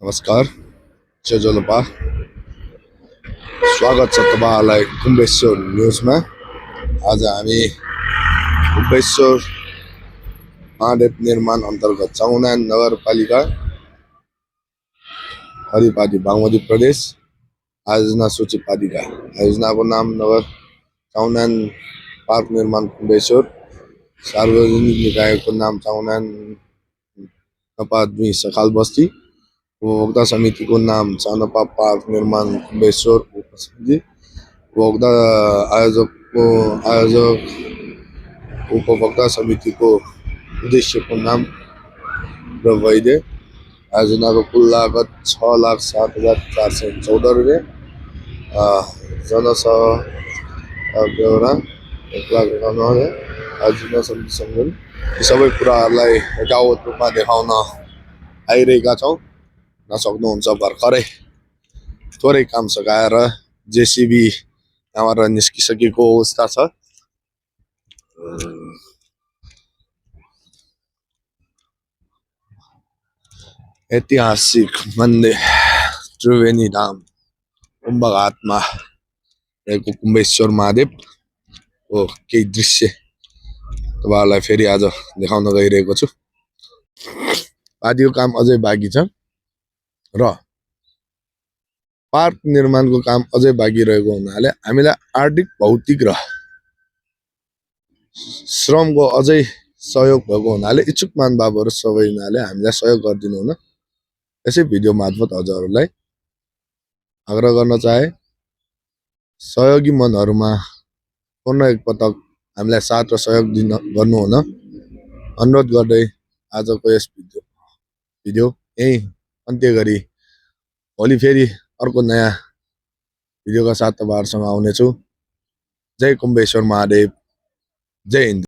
नमस्कार, जय जलपा। स्वागत छ तपाईहरुलाई कुम्बेश्वर न्यूजमा। आज हामी कुम्बेश्वर महादेव निर्माण अन्तर्गत चाउनान नगरपालिका हरिपादी बागमती प्रदेश आयोजना सूची पालिका आयोजनाको नाम नगर चाउनान पार्क निर्माण कुम्बेश्वर सार्वजनिक निकायको नाम चाउनान नपा 2 सखाल बस्ती उपभोक्ता समिति को नाम चानपा पार्क निर्माण कुम्बेश्वर उपसमिति उपभोक्ता आयोजक उपभोक्ता समिति को उद्देश्य को नाम प्रवैधे आयोजना को कुल लागत 6,07,414 रुपये जनसह ब्यौरा 1,91,000 आयोजना समिति संगठन यी सबै कुराहरूलाई यथावत रूपमा देखाउन आइरहेका छौं। नसक्नुहुन्छ भर्खरै थोरै काम सकाएर जेसीबी यहाँबाट निस्किसकेको अवस्था छ। ऐतिहासिक मन्दिर त्रिवेणी धाम कुम्भघाटमा रहेको कुम्बेश्वर महादेव हो केही दृश्य तपाईहरुलाई फेरि आज देखाउन गइरहेको छु। आदिको काम अझै बाँकी छ र पार्क निर्माणको काम अझै बाँकी रहेको हुनाले हामीलाई आर्थिक भौतिक र श्रमको अझै सहयोग भएको हुनाले इच्छुक महानुभावहरु सबै हुनाले हामीलाई सहयोग गरिदिनु हुन यसै भिडियो मार्फत हजुरहरुलाई आग्रह गर्न चाहे। सहयोगी मनहरुमा पुनः एकपटक हामीलाई साथ र सहयोग गर्नु हुन अनुरोध गर्दै आजको यस भिडियो यही अन्त्य गरी भोलि फेरि अर्को नयाँ भिडियोका साथ तपाईहरुसँग आउनेछु। जय कुम्बेश्वर महादेव, जय हिन्द।